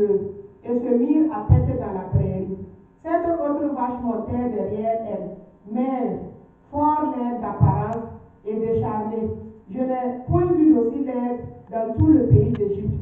fleuve et se mirent à paître dans la prairie. Cette autre vache montait derrière elle, maigre, fort laide d'apparence et décharnée. Je n'ai point vu d'aussi laide dans tout le pays d'Égypte.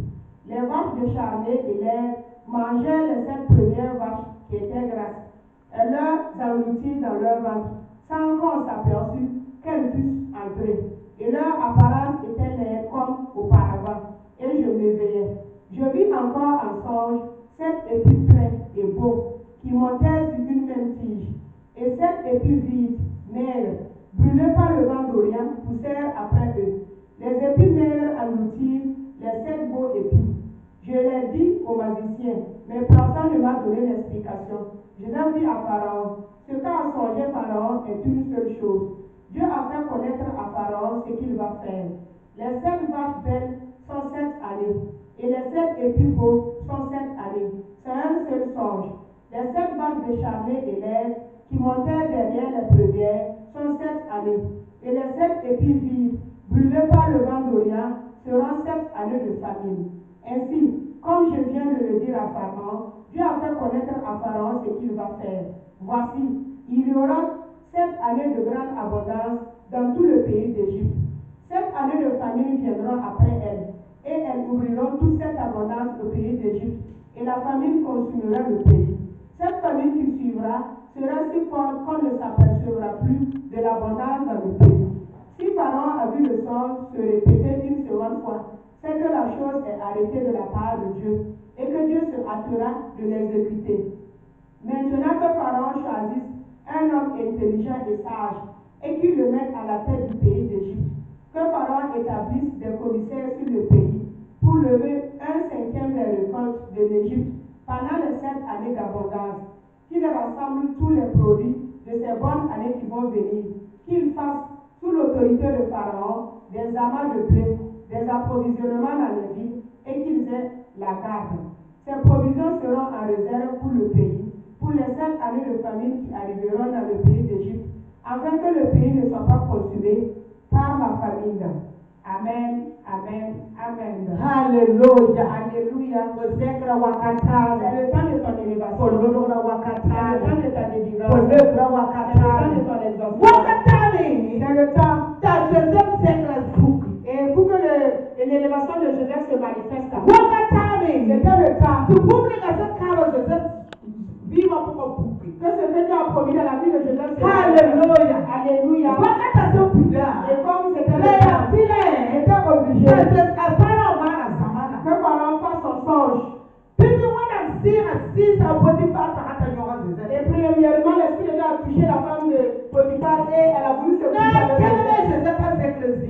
Les vaches décharnées et laides mangeaient les 7 premières vaches qui étaient grasses. Elles leur engloutirent dans leur ventre, sans qu'on s'aperçût qu'elles fussent entrées. Et leur apparence était laide comme auparavant. Et je m'éveillai. Je vis encore en songe 7 épis pleins et beaux, qui montaient sur une même tige. Et 7 épis vides, maigres, brûlés par le vent d'Orient, poussèrent après eux. Les épis maigres engloutirent les 7 beaux épis. Je l'ai dit aux magiciens, mais personne ne m'a donné l'explication. Je l'ai dit à Pharaon. Ce qu'a songé Pharaon est une seule chose. Dieu a fait connaître à Pharaon ce qu'il va faire. Les 7 vaches belles sont 7 années, et les 7 épis beaux sont 7 années. C'est un seul songe. Les 7 vaches décharnées et laides qui montaient derrière les premières sont 7 années, et les 7 épis vides, brûlés par le vent d'Orient, seront 7 années de famine. Ainsi, comme je viens de le dire à Pharaon, Dieu a fait connaître à Pharaon ce qu'il va faire. Voici, il y aura 7 années de grande abondance dans tout le pays d'Égypte. 7 années de famine viendront après elles, et elles ouvriront toute cette abondance au pays d'Égypte, et la famine consumera le pays. Cette famine qui suivra sera si forte qu'on ne s'apercevra plus de l'abondance dans le pays. Si Pharaon a vu le songe se répéter une seconde fois, c'est que la chose est arrêtée de la part de Dieu, et que Dieu se hâtera de l'exécuter. Maintenant que Pharaon choisisse un homme intelligent et sage, et qu'il le mette à la tête du pays d'Égypte, que Pharaon établisse des commissaires sur le pays, pour lever 1/5 des récoltes de l'Égypte pendant les 7 années d'abondance, qu'il rassemble tous les produits de ces bonnes années qui vont venir, qu'il fasse, sous l'autorité de Pharaon, des amas de blé, des approvisionnements dans les villes, et qu'ils aient la garde. Ces provisions seront en réserve pour le pays, pour les 7 années de famine qui arriveront dans le pays d'Égypte, afin que le pays ne soit pas consumé par la famine. Amen, amen, amen. Alléluia. Alléluia. Kozekra wakata. C'est le temps de ton élévation. Kolodora C'est wakata. le temps de ta délivrance. Kolodra C'est le temps wakata. de ton exaucement. Wakatani. C'est le temps. Ta Joseph sekra zuki. Et pour que l'élévation de Joseph se manifeste. Wakatani. C'était le temps. Tu publica ce caro Joseph viva pour public. Que ce que Dieu a promis dans la vie de Joseph se Alléluia. Alléluia. Wakata se pida. Et comme c'était le Le temps, pile. il était obligé que Pharaon fasse son songe. People when I'm seeing a sister Potiphar hata nyoka Joseph. Et premièrement, l'esprit de Dieu a touché la femme de Potiphar et elle a voulu se coucher avec Joseph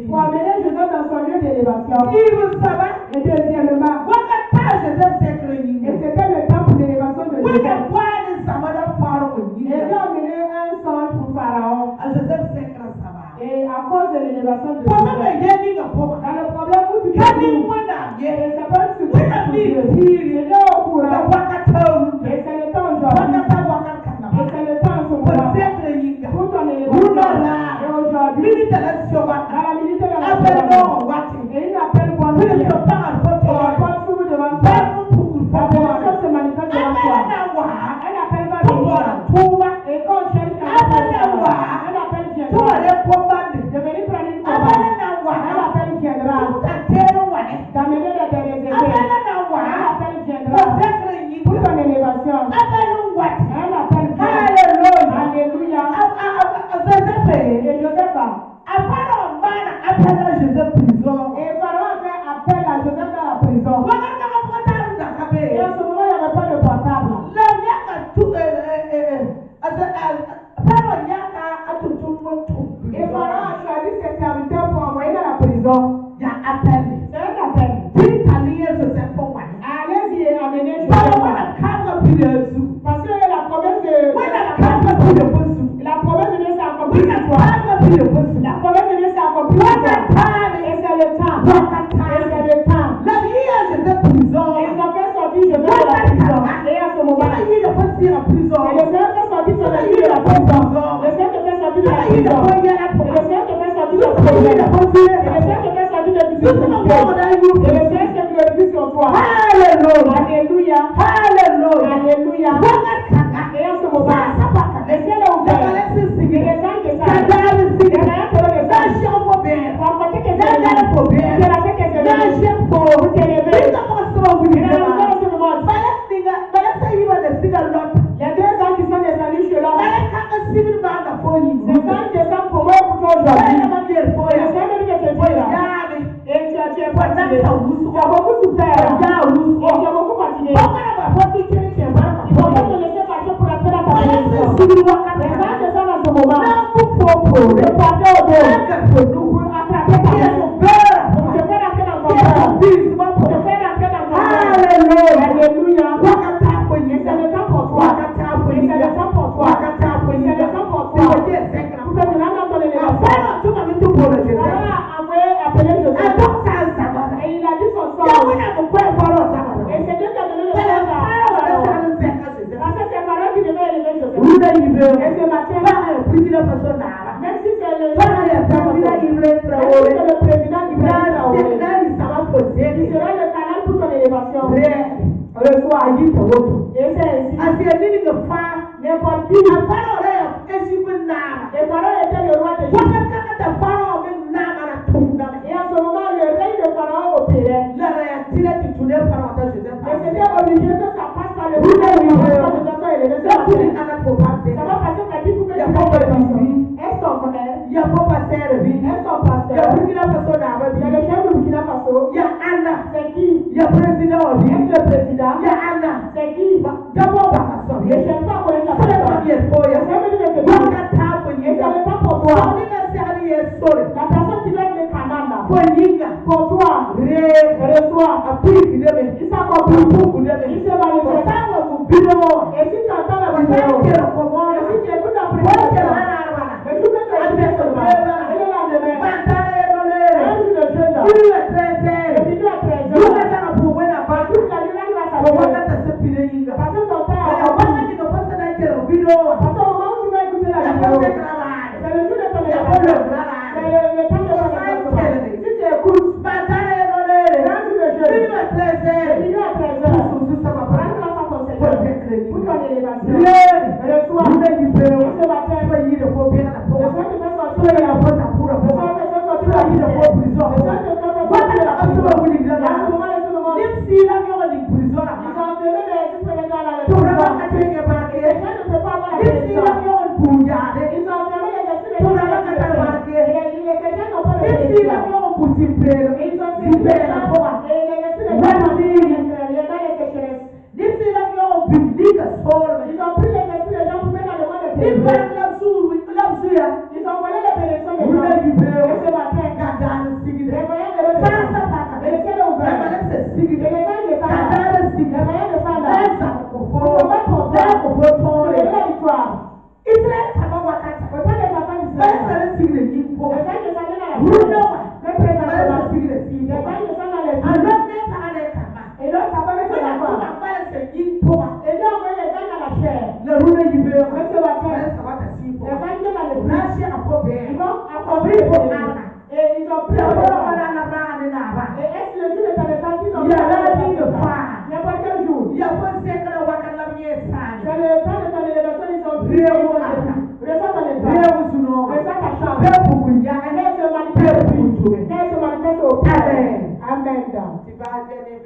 pour amener Joseph dans son lieu d'élévation. Et deuxièmement, et c'était le temps pour l'élévation de Joseph. Et Dieu a amené un songe pour Pharaon. Et à cause de l'élévation de Joseph, dans le problème où tu te trouves, et c'est pas ce que tu es au courant. Et c'est le temps aujourd'hui. Et c'est le temps en ce moment. Pour ton élévation. Et aujourd'hui, dans la minute de la semaine, et il appelle pour nous. Et la porte s'ouvre devant toi. La bénédiction se manifeste devant toi. Elle appelle va venir. Et quand on cherche un appel, elle appelle viendra. De venir prendre une commande. Elle appelle viendra. D'amener les derniers effets. Elle appelle viendra. Pour ton élévation. Elle appelle viendra. Alléluia. Et Joseph et Pharaon a fait appel à Joseph dans la prison. Et à ce moment, il n'y avait pas de portable. Et Pharaon a choisi ses serviteurs pour envoyer dans la prison. C'est un appel. Allez-y et amenez Joseph. Parce que la promesse de Dieu s'est accomplie sur toi. La promesse de Dieu s'est accomplie sur toi. Et c'est le temps. Et c'est le temps. Et ils ont fait sortir Joseph de la prison. Et à ce moment, et le Seigneur fait sortir son esprit de la prison. Le Seigneur te fait sortir de la prison. Et le Seigneur te fait sortir de la prison. Et le Seigneur te fait sortir de la prison. Et le Seigneur se glorifie sur toi. Alléluia. Alléluia. Alléluia. Wakata for Et you. c'est le temps pour toi. Wakata for Et you. c'est le temps pour toi. Wakata for Et you. c'est le temps pour Tu toi. peux dire second. Pour que tu rentres dans ton élévation. Afara tu vas me tout pour le Joseph. Pharaon a envoyé appeler Joseph. Attends ça Sabana. Et il a dit son Ya sort. wona mo kwa Pharaoh Sabana. Et c'est Dieu qui a donné le Pharaoh sort à Pharaon. Joseph. Parce que c'est Pharaon qui devait élever Joseph. Ruda yibe. Et ce matin, Pharaoh prigira faso na. même si c'est le Pharaoh ya prigira Ibrahim même si Traoré. c'est le président Ibrahim Traoré, Sekdari sama il posé. sera le canal pour ton élévation. Reçoit ayi tawoto. Et c'est ainsi. Asieni ni fa. N'importe qui. Pharaoh re esibu na. Et Pharaon était le roi d'Égypte. Wakata kata Pharaoh me na mara tunda. Et en ce moment, le règne de Pharaon opérait. La ya tile titune Pharaoh ta Joseph. Et c'était obligé que ça passe par le roi de Joseph. Ça pour une année pour passer. Ça va passer par qui pour que tu Ya fasses papa l'élévation. bibi. Est-ce ton frère? Ya papa sere bi. Est-ce ton Ya pasteur? Burkina Faso na ba bi. C'est le chef de Burkina Faso. Ya Anna. C'est qui? Ya président wa bi. Est-ce le président? Ya Anna. C'est qui? Jabo ba so Je ye. ne cherche pas à connaître la Sele ba personne. ye ko ya. C'est venu de te dire. Wakata for Et you. ce n'est pas pour So toi. ni na se ali ye sore. La personne qui doit être le canal là. For yinga. Pour toi. Reçois. Api kideme. Il s'accomplit. Il se manifeste. Sawa mu bido. Et si tu entends la Wasai vidéo, kero ko mo. et si tu écoutes la Wala prédication, kero ana arwana. et si tu fais la seulement, et le lendemain, Bantale no le. un jour de jeûne, Ilu et trese. puis à 13 Yuka heures, sana bu wena ba. toute la nuit, là, ça Ko va. wakata se pile yinga. Parce que ton père Kaya a compris. wakati ko pasana kero bido. Parce qu'au moment où tu vas écouter la Ya vidéo, ko se c'est krala. le jour de ton Ya ko élévation. le krala. C'est le temps de ton élévation. Si tu écoutes, Bantale no le. un jour de jeûne, Ilu trese. et puis à 13 heures, Susu sama prends ba. grâce à ton Seigneur pour ton élévation. Reçois. Ruda yibe. Et ce matin, So yire ko bi na le ko. soir te fait sortir So de ya la ko ta pura le ko. soir te fait sortir de So la yire ko misère. prison. Le soir te fait sortir de Wakata la aso prison. wuli Et à dama. ce moment, Nim si la yo di prison ils na. ont enlevé les citoyens dans la To prison. raba ka tenge ba ke. Les gens ne peuvent pas avoir la Nim si la bénédiction. yo buja de. Ils ont enlevé les esprits des To gens raba dans ka la ba prison. ke. Et ces gens n'ont pas de Nim si la bénédiction. yo buti pelo. Et ils ont saisi les gens et les esprits des gens dans les sécheresses. Nim si la yo bibli ka sorbe. Ils ont pris les esprits des gens pour mettre dans le monde de Nim Dieu. ba la su ya. Ils ont volé les bénédictions des Ruda gens. yibe. Et ce matin, Ka dan sigide. les moyens de Sa revenir. sa pa ka. Et les ciels ouverts. Ya ba se Et sigide. les gens de Ka Sanda. dan Les sigide. moyens de Sanda. Sa ko fo. Sa ko fo C'est tore. la victoire. Israel kama wakata. Au temps des enfants Ba d'Israël. sa sigide yimpo. Les gens de Sanda dans la Ruda prison. wa. Mais Ba présentement, sa sigide les simpo. gens de Sanda dans les Alors prison. ne pa ane kama. Et l'autre, ça va mettre Kuna la kuna croix. ba se yimpo. Et Dieu a envoyé les gens dans la chair. Le ruda yibe. Mais ce matin, Ba sa wata simpo. les gens qui sont dans les prison. Rashi apobe. Ils vont accomplir Obripo les ana. Et ils ont pris Ya le ko sang. bana na ba ne na ba. Et est-ce le jour de ta naissance qu'ils ont Ya pris la le ni sang? fa. N'importe quel jour. Ya ko se kana wakala mye sa. C'est le temps de ton élévation, ils ont pris Dieu le vous sang. attend. Reçois ton état. Rewu suno. Reçois ta chance. Be bukunya. Et elle se Be manifeste. bukutume. Elle se manifeste au Père. Amen. Amen. Tiba dene.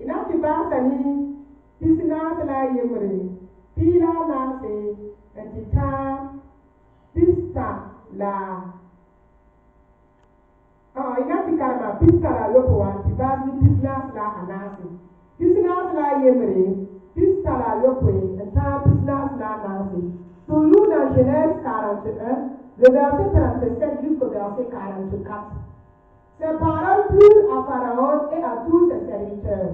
Ina tiba sani pisina sala yemre. Pila na se etita pista la. Ina tikarama pista la lopo wa tiba ni pisina sala anasi. Pisina sala yemre. Pista la lopo eta pisina sala anasi. Toujours dans Genèse 41, le verset 37 jusqu'au verset 44. Ces paroles plurent à Pharaon et à tous ses serviteurs.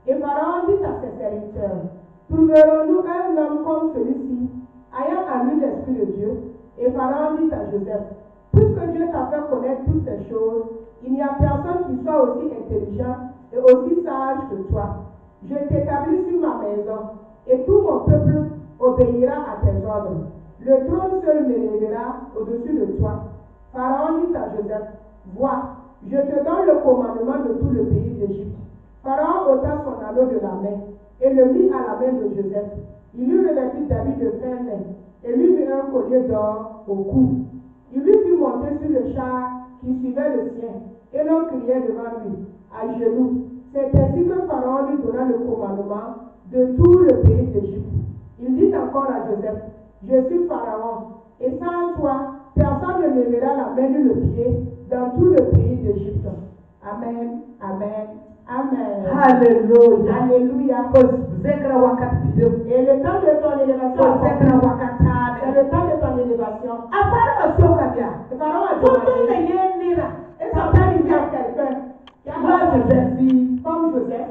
Et Pharaon dit à ses serviteurs, trouverons-nous un homme comme celui-ci, ayant en lui l'Esprit de Dieu? Et Pharaon dit à Joseph, puisque Dieu t'a fait connaître toutes ces choses, il n'y a personne qui soit aussi intelligent et aussi sage que toi. Je t'établis sur ma maison, et tout mon peuple obéira à tes ordres. Le trône seul m'élèvera au-dessus de toi. Pharaon dit à Joseph, vois, je te donne le commandement de tout le pays d'Égypte. Pharaon ôta son anneau de la main et le mit à la main de Joseph. Il lui revêtit d'habits de fin lin et lui mit un collier d'or au cou. Il lui fit monter sur le char qui suivait le sien et l'on criait devant lui, à genoux. C'est ainsi que Pharaon lui donna le commandement de tout le pays d'Égypte. Il dit encore à Joseph, je suis Pharaon, et sans toi, personne ne lèvera la main ni le pied dans tout le pays d'Égypte. Amen, amen, amen. Alléluia. Alléluia. Zekra wakati bideu. Et le temps de ton élévation, Zekra c'est wakatane. le temps de ton élévation. Afara masoka bia. Le Pharaon a Tutu demandé, na yenira. est-ce que tu as quelqu'un qui a Moi Joseph. comme Joseph,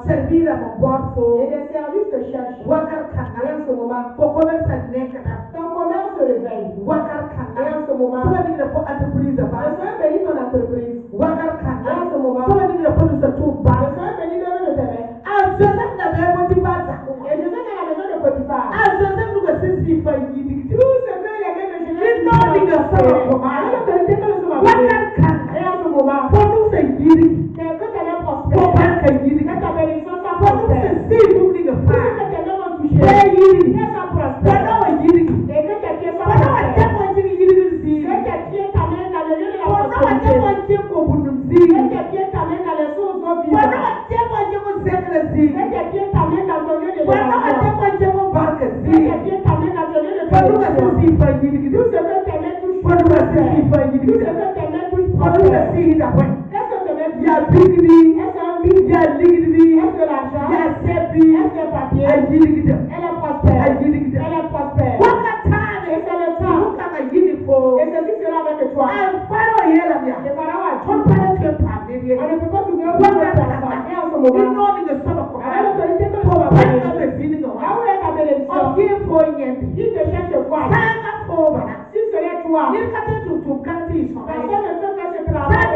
servir à mon bord faux. Et des services se cherchent. Wakar Et kana. en ce moment, Pour commerce à nekata. ton commerce se réveille. Wakar Et kana. en ce moment, Soit dit pour entreprise le bas. Seigneur bénit ton entreprise. Wakar Et kana. en ce moment, Soit dit pour nous se tout le bas. Seigneur bénit l'œuvre de tes mains. Ah, Joseph n'avait pas dit pas ça. Et je sais qu'à la maison de Potiphar, Ah, Joseph nous a si failli. tout ce que les mains de Jésus Il n'a dit que ça va comment. avec l'autorité que nous sommes Wakar kana. Et en ce moment, Pour nous c'est yiri. que tes mains Pour prospèrent. pas que yiri. Que ta bénédiction soit Pour nous prospère. c'est si nous dit que Tout ce pas. que tes mains vont toucher, C'est yiri. qu'elles soient Pour prospères. nous yiri. Et que tes pieds soient Pour nous prospères. tellement yiri yiri si. Que tes pieds t'amènent dans le lieu de la Pour nous prospérité. tellement yiri ko bunum si. Que tes pieds t'amènent dans les sources d'eau Pour vivantes. nous tellement yiri ko sekre si. Que tes pieds t'amènent dans ton lieu de Pour nous l'élévation. tellement yiri ko barke Que si. tes pieds t'amènent dans ton lieu de Pour nous bénédiction. c'est si failli. Tout ce que tes mains touchent Pour nous c'est si prospère. failli. Tout ce que tes mains touchent Pour nous c'est prospère. si da point. Qu'est-ce que tes mains Il y a touchent? bigri. Est-ce un Il but? y a ligri. Est-ce de l'argent? Il y a sebi. Est-ce des papiers? A yiri gida. Elle est prospère. A yiri gida. Elle est prospère. Wakata. Et c'est le temps. Nous kama yiri fo. Et ceci sera avec toi. Ah, faro yela Et bien. Pharaon a On dit, parle de pas on ne peut pas trouver aucune Wakata. personne. Et en ce Il moment, n'ont ni de sama ko. avec l'autorité que nous Pour avons pas bénie, que me fini de là où est ta bénédiction? On qui faut yembi. Qui te cherche quoi? Sanga fo bana. Si ce n'est toi, Ni kate tu kanti so ay. personne ne peut faire ce travail.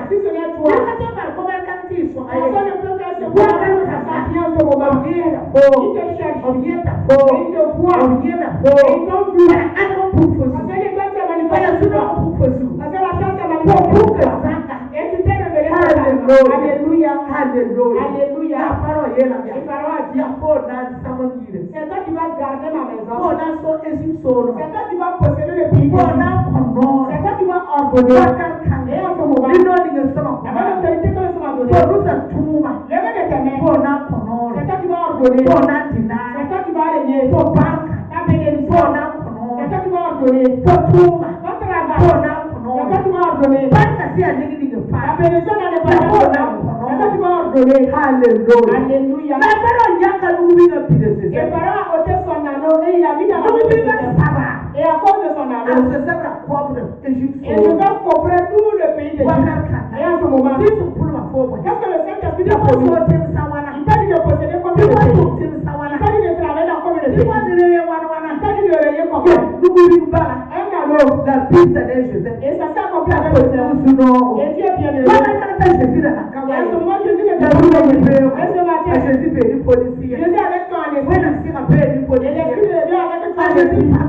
Si ce n'est toi, Ni kate par ko ber kanti so ay. personne ne peut faire ce travail de sa vie en ce moment. On y est fo. Il te cherche. On y est fo. Et il te voit. On y est fo. Et ils t'ont vu. Para ano pour fo. Parce que les gens s'est Para manifesté. suno pour fo. Parce que la chance s'est Pour manifestée. que sanga. Et tu t'es révélé. Hallelujah. Alléluia. Hallelujah. Alléluia. La parole est là bien. Et Pharaon a dit, Ya fo na samangire. c'est toi qui vas garder ma maison. Fo na so esim solo. C'est toi qui vas posséder le pays. Fo na kono. C'est toi qui vas ordonner. Wakar kana. Et en ce moment, Ni no ni de sama ko. avec l'autorité que nous sommes Fo donnée, rusa tuma. levez de tes mains. Fo na kono. C'est toi qui vas ordonner. Fo na C'est dina. toi qui vas régner. Fo barka. Ta bénédiction. Fo na C'est kono. toi qui vas ordonner. Fo tuma. Ton travail. Fo na C'est kono. toi qui vas ordonner. Barka si a nigi nigi La fa. bénédiction dans les paroles. C'est toi qui vas ordonner. Hallelujah. Alléluia. La parole yaka nubi na pide se. Et Pharaon a ôté son anneau et il a mis dans la main de Nubi na Joseph. saba. Et à cause de son anneau, Se sabra kobre Egypte. et Joseph couvrait tout le pays de Wakar Dieu. kana. Et en ce moment, Si su pulma fo boy. qu'est-ce que le Saint-Esprit Ti t'a ko promis? so tem sawana. Il t'a dit de posséder comme Ti le ko pays. so tem Il sawana. t'a dit de travailler dans comme le Ti pays. ko dire wana wana. Il t'a dit de rayer comme Ye ça. nubi bala. Un anneau. La piste de Joseph. Et ça s'est accompli La avec le Seigneur. suno. Et Dieu est bien heureux. Wakar kana ta Jésus na Et en ce kawa. moment, Jésus est La bien ruba heureux. yebe. Et ce matin, A Jésus be ni polisi. Jésus est avec toi en When esprit. I see a baby for Et the l'Esprit de Dieu est avec toi I en just esprit.